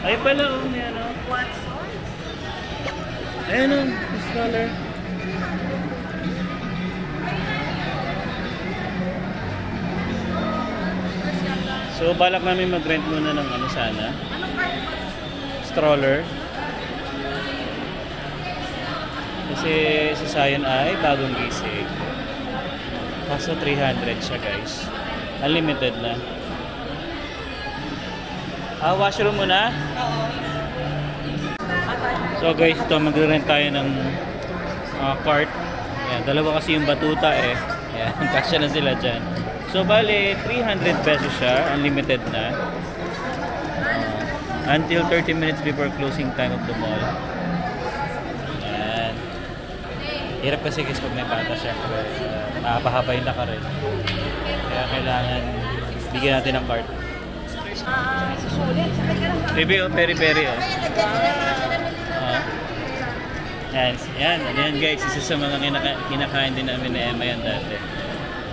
Ay pala, oh, may ano. Watson. Ayan o, installer. So, balak namin mag-rent muna ng ano sana. Anong card mo? Stroller. Kasi si Zion ay bagong gising. Kaso 300 siya guys. Unlimited na. Washroom muna? Oo. So guys, ito magre-rent tayo ng cart. Ayan, dalawa kasi yung batuta eh. Ayan, kasya na sila dyan. So bali, 300 pesos siya. Unlimited na. Until 30 minutes before closing time of the mall. Ayan. Hirap kasi guys pag may bata syempre. Mahaba yung laka rin. Kaya kailangan bigyan natin ng cart. Susulit. Sakit ka lang. Baby, oh, peri-peri oh. Yan guys, isa sa mga kinakain din namin ni Emma yan dati.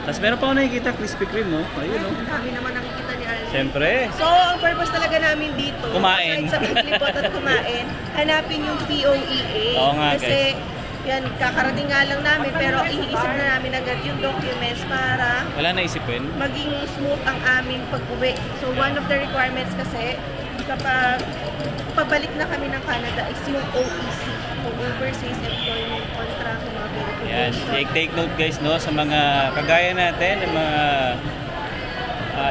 Tapos meron pa ako nakikita, Krispy Kreme oh. Ayun oh. Kami naman nakikita ni Alvin. Siyempre. So, ang purpose talaga namin dito, Kumain. sa Biglipot at kumain, hanapin yung POEA. Oo nga, kasi, yan, kakarating nga lang namin, pero iniisip na namin agad yung documents para Wala na isipin. maging smooth ang aming pag-uwi. So, one of the requirements kasi, kapag pabalik na kami ng Canada is yung OEC, o Overseas Employment Contract, mga Yan, verification. take note guys no sa mga kagaya natin, ng mga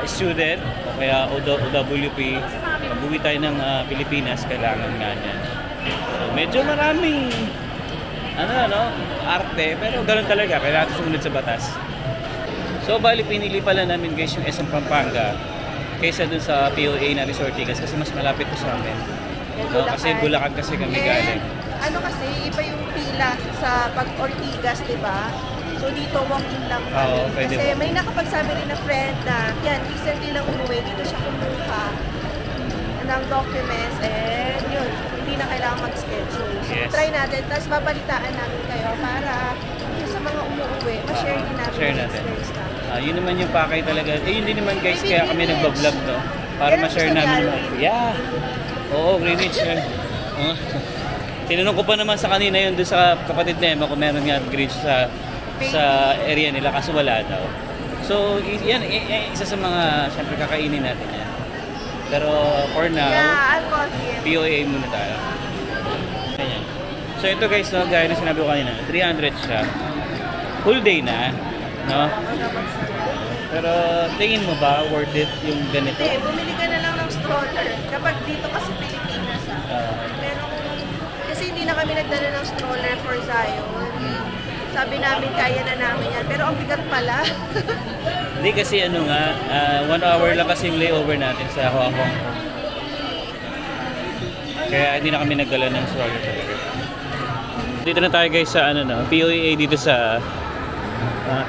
student o kaya OWP, pag-uwi tayo ng Pilipinas, kailangan nga yan. So, medyo maraming arte, pero ganoon talaga, kailangan sumunod sa batas. So bali pinili pala namin guys yung SM Pampanga kaysa dun sa POA na Resort kasi mas malapit to sa amin. No, kasi Bulacan kasi kami galing. Ano kasi, iba yung pila sa pag-Ortigas, di ba? So dito, walk-in lang kami. Oo, pwede Kasi walk-in. may nakapagsabi rin na friend na, yan, recently lang umuwi, dito siya kumuha ng documents, and yun, hindi na kailangan mag-schedule. So Yes. try natin, tapos babalitaan namin kayo para yung sa mga umuwi, ma-share din natin. Share yung natin. experience namin. Yun naman yung pakay talaga. Yun din naman guys, kaya kami nagbablog no. Para Yan ang ma-share gusto ni namin. Alvin. Yeah. Oo, Greenwich. Tinanong ko pa naman sa kanina yun doon sa kapatid na Emma kung meron nga Greenwich sa area nila kaso wala daw. So, yan, isa sa mga syempre kakainin natin yan. Pero for now, Yeah, I'll call him. POA muna tayo. Ganyan. So ito guys, no, gaya na sinabi ko kanina, 300 siya. Full day na, no? Pero tingin mo ba worth it yung ganito? Hindi, bumili ka na lang ng stroller. Kapag dito kasi Pilipinas, pero kasi hindi na kami nagdala ng stroller for Zion. Sabi namin kaya na namin yan, pero ang bigat pala. Hindi kasi ano nga, 1 hour lang kasi yung layover natin sa Hong Kong. Kaya hindi na kami nagdala ng stroller talaga. Dito na tayo guys sa POEA dito sa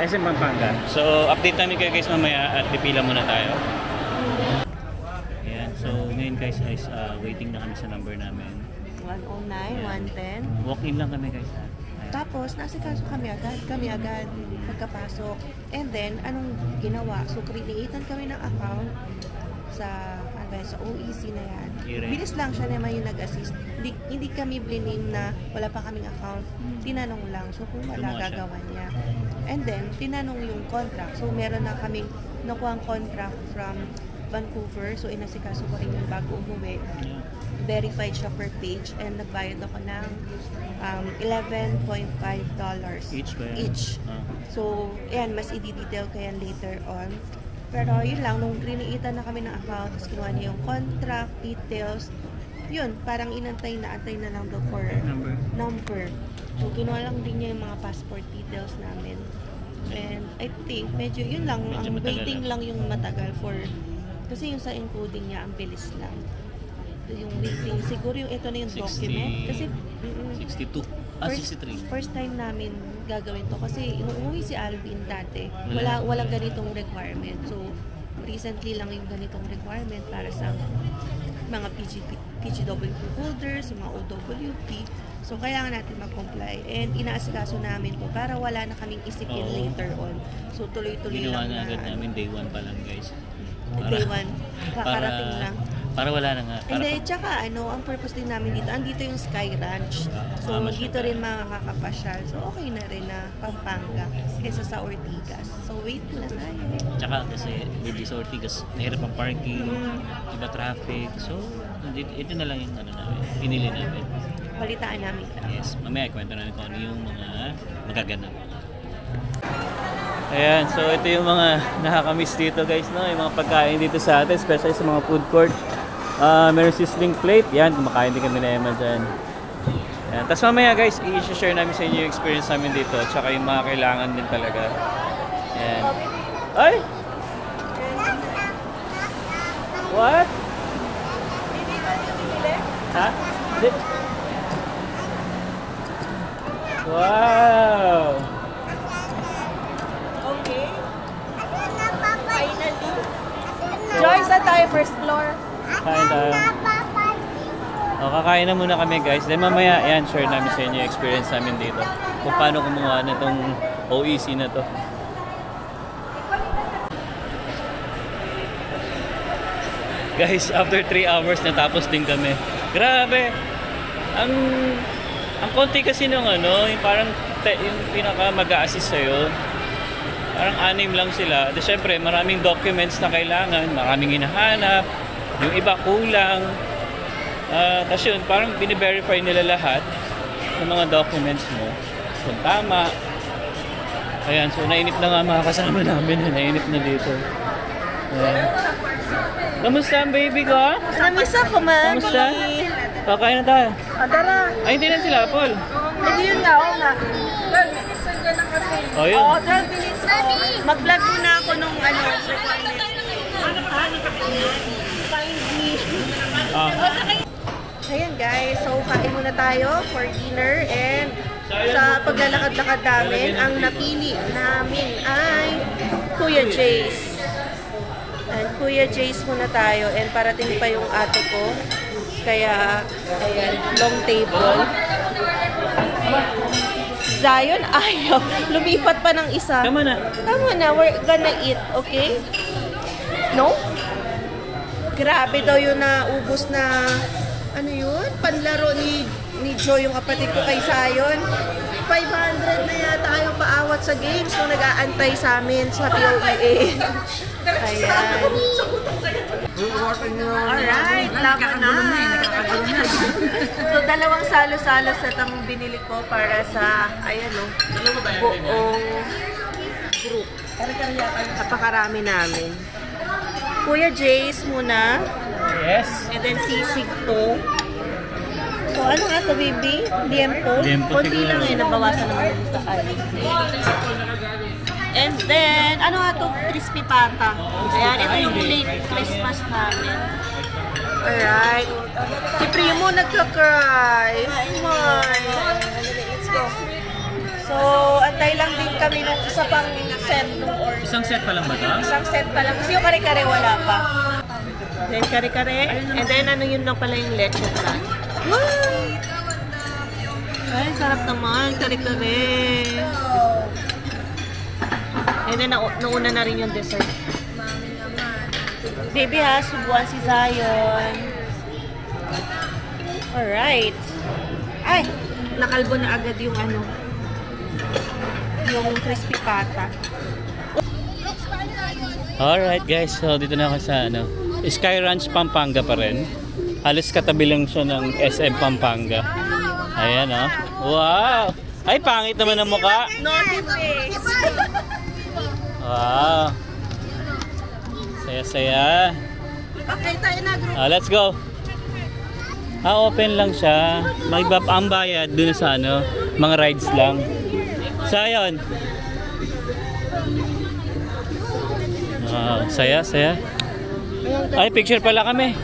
SM Pampanga. So update namin kayo guys mamaya at pipila muna tayo. Ayan, so ngayon guys is waiting na kami sa number namin. 109, 110. Walk-in lang kami guys. Ayan. Tapos, nasikaso kami agad pagkapasok. And then, anong ginawa? So, createan kami ng account sa OEC na yan. Bilis lang siya naman yung nag-assist. Hindi kami blinim na wala pa kaming account. Tinanong lang. So, kung wala, gagawa niya. And then, tinanong yung contract. So, meron na kaming nakuha ang contract from Vancouver. So, inasikaso ko rin yung bago umuwi. Verified siya per page and nagbayad ako ng $11.5 Each ba yan? each. So, yan, mas i-detail ko yan later on. Pero yun lang, nung createan na kami ng account, tapos kinuha niya yung contract, details, yun, parang antay na lang daw for number. So, kinuha lang din niya yung mga passport details namin. And I think, medyo yun lang, Medyo ang waiting matagal lang yung matagal for, kasi yung sa encoding niya, ang bilis lang. Yung waiting, siguro yung ito na yung 60, document. Kasi, 62. 63. First time namin gagawin to kasi nung umuwi si Alvin dati, walang ganitong requirement. So, recently lang yung ganitong requirement para sa mga PGWP holders, mga OWP. So, kailangan natin mag-comply. And inaasikaso namin to para wala na kaming isipin later on. So, tuloy-tuloy Ginawa lang na agad namin day 1 pa lang guys. Day 1, kakarating lang. Para wala na nga. Hindi, tsaka ang purpose din namin dito, andito yung Sky Ranch. So, dito rin makakapasyal. So, okay na rin na Pampanga kaysa sa Ortigas. So, wait na tayo. Tsaka kasi with this Ortigas, nahirap ang parking, iba traffic. So, ito na lang yung namin, pinili namin. Balitaan namin. Yes, mamaya kwento namin kung ano yung mga magaganap. Ayan, so ito yung mga nakakamiss dito guys, no? Yung mga pagkain dito sa atin, especially sa mga food court. Meron sizzling plate, yan, kumakain din kami na Emma dyan. Ayan. Tapos mamaya guys, i-share namin sa inyo yung experience namin dito, tsaka yung mga kailangan din talaga. Ayan. Ay! What? Ha? Wow! Okay. Finally. Joy, saan tayo? First floor? Kain tayo. O, kakain na muna kami guys. Then mamaya, yan, share namin sa inyo yung experience namin dito. Kung paano kumuha na itong OEC na to. Guys, after 3 hours natapos din kami. Grabe! Ang konti kasi nung yung parang yung pinaka mag-a-assist sa'yo. Parang 6 lang sila. At syempre, maraming documents na kailangan, maraming hinahanap, yung iba kulang. Tapos yun, parang bine-verify nila lahat ng mga documents mo. Kung tama. Ayan, so nainip na nga mga kasama namin. Nainip na dito. Ayan. Kamusta ang baby ko? Namiss ako, man. Kamusta? Kakain na tayo. Tara. Ay, hindi na sila, Paul. Hindi yun nga, oo nga. 12 minutes ka lang kasi. Oh, yun. Oo, 12 minutes. Mag-vlog muna ako nung requirements. Find me. Ayan guys, so kain muna tayo for dinner and sa paglalakad-lakad namin, ang napili namin ay Kuya Jace. And Kuya Jace muna tayo and parating pa yung ate ko. Kaya, ayan, long table. Zion, ayaw. Lumipat pa ng isa. Tama na. Tama na, we're gonna eat, okay? No? Grabe daw yung naubos na, ano yun? Panlaro ni Joy, yung kapatid ko kay Zion. 500 na yata yung paawat sa games nung nag-aantay sa amin sa POEA. Ayan. Alright, laban na. So, dalawang salo-salo set ang binili ko para sa, ayan o, buong group. Napakarami namin. Kuya Jace muna. Yes. And then sisig to. So, ano nga to, baby? Liempo? Liempo Kunti siguro. lang nabawasan naman sa kanin. And then, ano nga to? Crispy pata. Ayan, ito yung late Christmas namin. Alright. Si Primo nagka-cry. My. Let's go. So, antay lang din kami nung isa pang set nung order. Isang set pa lang ba ito? Isang set pa lang. Kasi yung kare-kare wala pa. Then kare-kare. And then ano yun lang pala yung leche plan. Wow! Ay, sarap naman. Kare-kare. And then nauna na rin yung dessert. Baby ha, subuan si Zion. Alright. Ay, nakalbo na agad yung yung crispy pata. Alright guys, so dito na ako sa Sky Ranch Pampanga pa rin. Halos katabi lang siya ng SM Pampanga. Ayan Wow! Ay, pangit naman ang mukha. Naughty face. Wow! Saya-saya. Okay, tayo na group. Let's go! Open lang siya. Ang bayad dun sa mga rides lang. So, ayun. Wow, saya. Ay, picture pala kami.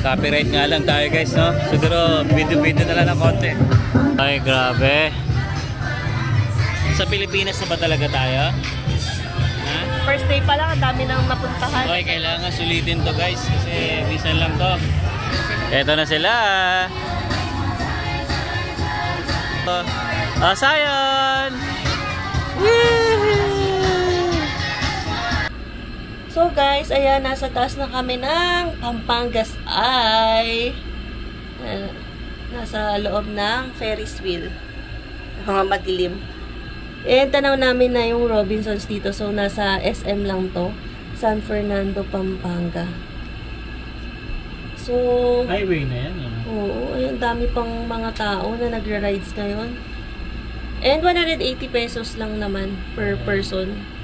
Copyright nga lang tayo guys, no? Siguro video na lang ng konti. Ay, grabe. Sa Pilipinas na ba talaga tayo? Ha? First day pa lang, ang dami nang napuntahan. Okay, kailangan sulitin to guys kasi bisan lang to. Eto na sila. Zion! So guys, ayan, nasa taas na kami ng Pampangas Eye. Nasa loob ng Ferris wheel. Mga madilim. And tanaw namin na yung Robinsons dito. So nasa SM lang to. San Fernando, Pampanga. So, highway na yan. Oo, ayan, dami pang mga tao na nagra-rides ngayon. And 180 pesos lang naman per person.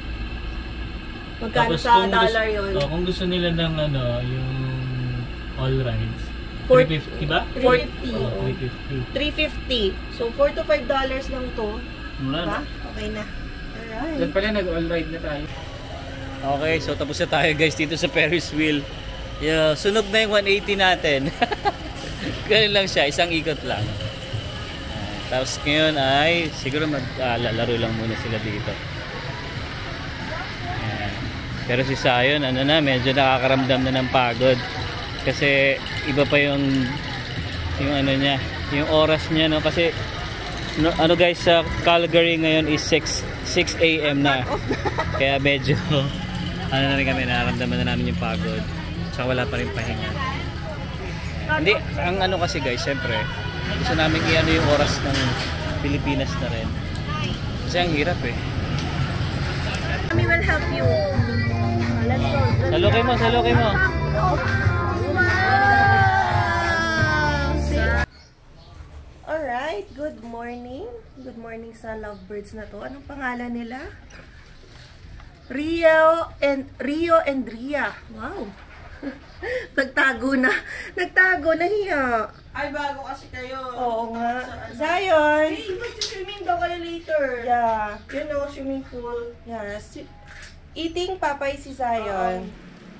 Magkano sa dollar yun? Kung gusto nila ng yung all rides, 350 ba? 450. Oh, 350. So, $4 to $5 lang to. Mura Diba? na. Okay na. Alright. Doon pala nag-all ride na tayo. Okay, so tapos na tayo guys dito sa Ferris wheel. Yeah, sunog na yung 180 natin. Ganun lang siya, isang ikot lang. Tapos ngayon ay siguro maglalaro lang muna sila dito. Pero si Zion, medyo nakakaramdam na ng pagod. Kasi iba pa yung niya, yung oras niya, no? Kasi guys, sa Calgary ngayon is 6 AM na. Kaya medyo na rin kami, nararamdaman na namin yung pagod. Tsaka wala pa rin pahinga. Hindi, ang kasi guys, syempre, gusto namin yung oras ng Pilipinas na rin. Kasi ang hirap eh. We will help you. Let's go. Salukay mo, salukay mo. Alright, good morning. Good morning sa lovebirds na to. Anong pangalan nila? Rio and Ria. Wow. Nagtago na. Nagtago na hiya. Ay, bago kasi kayo. Oo nga. Zion. Hey, mag-swimming daw kayo later. Yeah. Yun o, swimming pool. Yeah. Eating papay si Zion.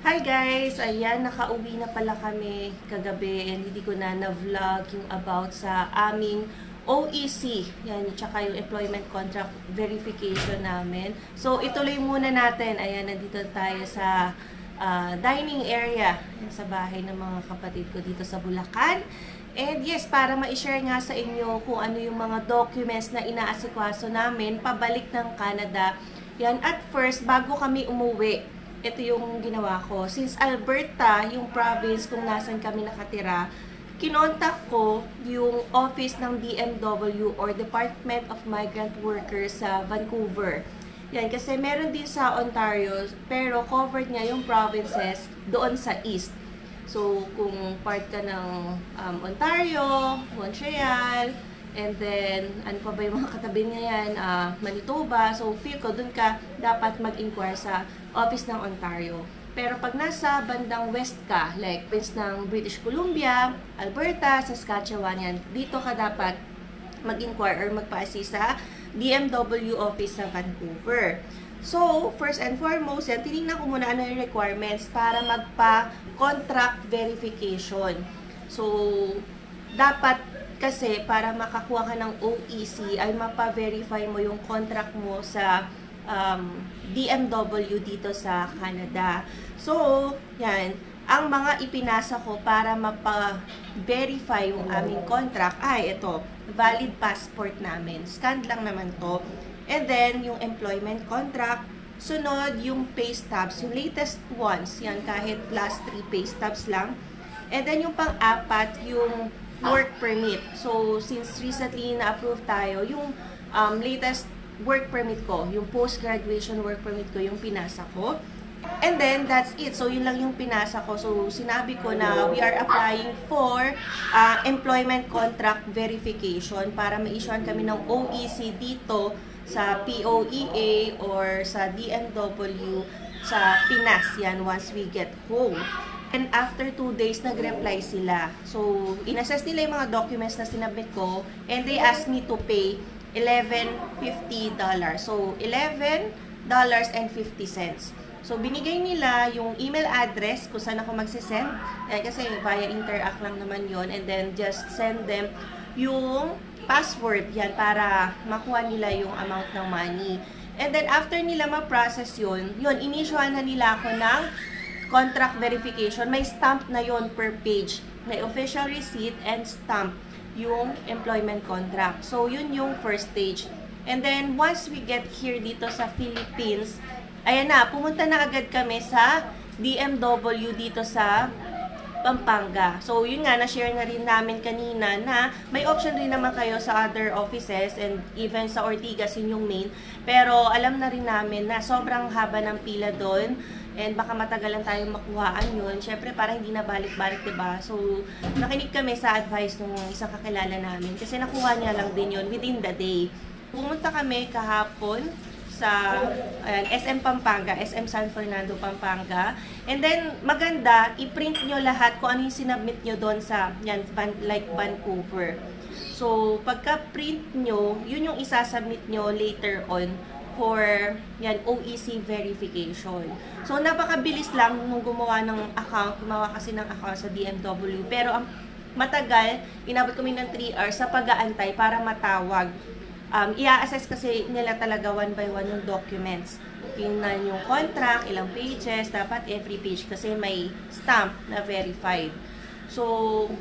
Hi guys! Ayan, nakauwi na pala kami kagabi and hindi ko na na-vlog yung about sa aming OEC. Yan, tsaka yung employment contract verification namin. So, ituloy muna natin. Ayan, nandito tayo sa dining area. Yan, sa bahay ng mga kapatid ko dito sa Bulacan. And yes, para ma-share nga sa inyo kung ano yung mga documents na inaasikwaso namin pabalik ng Canada. Yan, at first, bago kami umuwi, ito yung ginawa ko. Since Alberta, yung province kung nasan kami nakatira, kinontak ko yung office ng DMW or Department of Migrant Workers sa Vancouver. Yan, kasi meron din sa Ontario, pero covered niya yung provinces doon sa east. So, kung part ka ng Ontario, Montreal, and then, ano pa ba yung mga katabi niya yan? Manitoba. So, feel ko, dun ka dapat mag-inquire sa office ng Ontario. Pero pag nasa bandang west ka, like base ng British Columbia, Alberta, Saskatchewan, yan, dito ka dapat mag-inquire or magpa-assist sa DMW office sa Vancouver. So, first and foremost, yan, tinignan ko muna ano yung requirements para magpa-contract verification. So, dapat kasi para makakuha ka ng OEC ay mapa-verify mo yung contract mo sa DMW dito sa Canada. So, yan, ang mga ipinasa ko para mapa-verify yung aming contract ay ito, valid passport namin. Scan lang naman to. And then, yung employment contract. Sunod, yung pay stubs, yung latest ones. Yan, kahit last 3 pay stubs lang. And then, yung pang-apat, yung work permit. So, since recently na-approve tayo, yung latest work permit ko, yung post-graduation work permit ko, yung pinasa ko. And then, that's it. So, yun lang yung pinasa ko. So, sinabi ko na we are applying for employment contract verification para ma-issuean kami ng OEC dito sa POEA or sa DMW sa Pinas. Yan, once we get home. And after 2 days, nag-reply sila. So, in-assess nila yung mga documents na sinabit ko and they asked me to pay $11.50. So, $11.50. So, binigay nila yung email address kung saan ako magsisend. Kasi via Interact lang naman yon. And then, just send them yung password yan para makuha nila yung amount ng money. And then, after nila ma-process yun, inissuean na nila ako ng contract verification. May stamp na yon per page. May official receipt and stamp yung employment contract. So, yun yung first stage. And then, once we get here dito sa Philippines, ayan na, pumunta na agad kami sa DMW dito sa Pampanga. So, yun nga, na-share na rin namin kanina na may option rin naman kayo sa other offices and even sa Ortigas, yun yung main. Pero, alam na rin namin na sobrang haba ng pila doon and baka matagalan tayong makuhaan yun. Siyempre, para hindi na balik-balik, diba? So, nakinig kami sa advice ng isang kakilala namin kasi nakuha niya lang din yun within the day. Pumunta kami kahapon sa SM Pampanga, SM San Fernando, Pampanga. And then, maganda, i-print nyo lahat kung ano yung sinubmit nyo doon sa, yan, like Vancouver. So, pagka-print nyo, yun yung isasubmit nyo later on for, yan, OEC verification. So, napakabilis lang nung gumawa ng account, gumawa kasi ng account sa DMW. Pero, ang matagal, inabot kami ng 3 hours sa pag-aantay para matawag. I-assess kasi nila talaga one by one yung documents. Tingnan yung contract, ilang pages, dapat every page kasi may stamp na verified. So,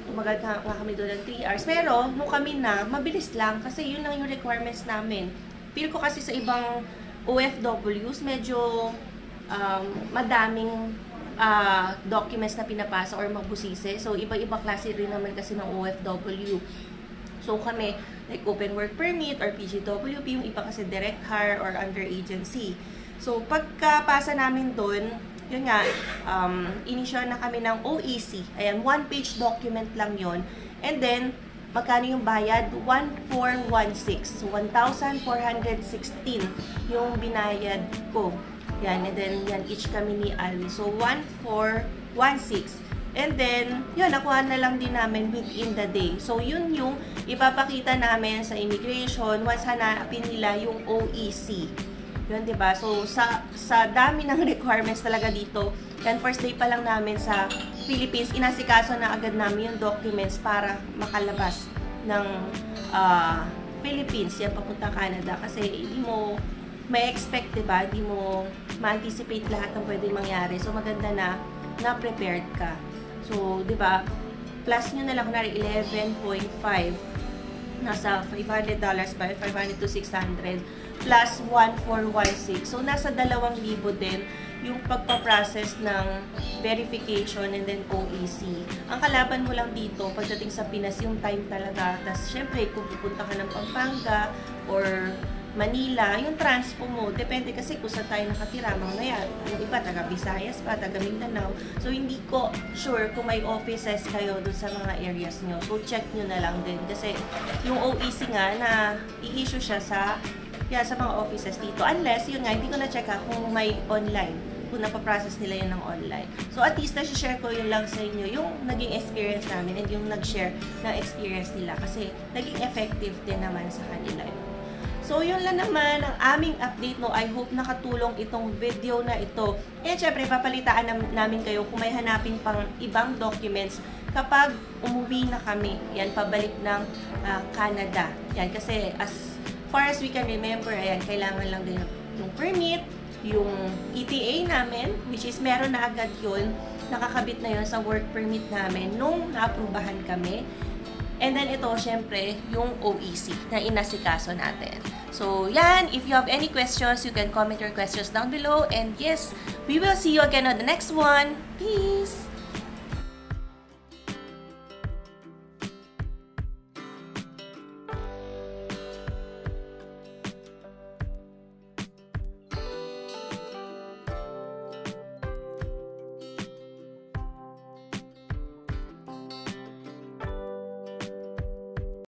tumagal nga kami doon ng 3 hours. Pero, nung kami na, mabilis lang kasi yun lang yung requirements namin. Feel ko kasi sa ibang OFWs, medyo madaming documents na pinapasa or magbusise. So, iba-iba klase rin naman kasi ng OFW. So, kami, like open work permit or PGWP, yung iba kasi direct hire or under agency. So, pagkapasa namin doon, yun nga, inisyo na kami ng OEC. Ayan, 1-page document lang yon. And then, magkano yung bayad? 1,416. So, 1,416 yung binayad ko. Yan, and then, yan, each kami ni Ali. So, 1,416. And then, yun, nakuha na lang din namin within the day. So, yun yung ipapakita namin sa immigration once hanapin nila yung OEC. Yun, diba? So, sa dami ng requirements talaga dito, yan, first day pa lang namin sa Philippines, inasikaso na agad namin yung documents para makalabas ng Philippines, yan, papunta Canada. Kasi, hindi mo may expect, diba? Hindi mo ma-anticipate lahat ng pwede mangyari. So, maganda na prepared ka. So, di ba, plus nyo na lang, kunwari, 11.5, nasa $500 ba? 500 to 600, plus 1,416. So, nasa 2,000 din yung pagpaprocess ng verification and then OEC. Ang kalaban mo lang dito, pagdating sa Pinas, yung time talaga. Tapos, syempre, kung pupunta ka ng Pampanga or Manila, yung transpo mo, depende kasi kung saan tayo nakatira, mga yung iba, taga Visayas pa, taga Mindanao. So, hindi ko sure kung may offices kayo doon sa mga areas nyo. So, check nyo na lang din. Kasi, yung OEC nga, na i-issue siya sa mga offices dito. Unless, yun nga, hindi ko na-check kung may online, kung napaprocess nila yun ng online. So, at least, na-share ko yun lang sa inyo, yung naging experience namin and yung nag-share ng experience nila. Kasi, naging effective din naman sa kanila yun. So, yun lang naman ang aming update, no. I hope nakatulong itong video na ito. And syempre, papalitaan namin kayo kung may hanapin pang ibang documents kapag umuwi na kami. Yan, pabalik ng Canada. Yan, kasi as far as we can remember, ayan, kailangan lang din yung permit, yung ETA namin, which is meron na agad yun, nakakabit na yun sa work permit namin nung naaprubahan kami. And then ito, syempre, yung OEC na inasikaso natin. So, yan. If you have any questions, you can comment your questions down below. And yes, we will see you again on the next one. Peace!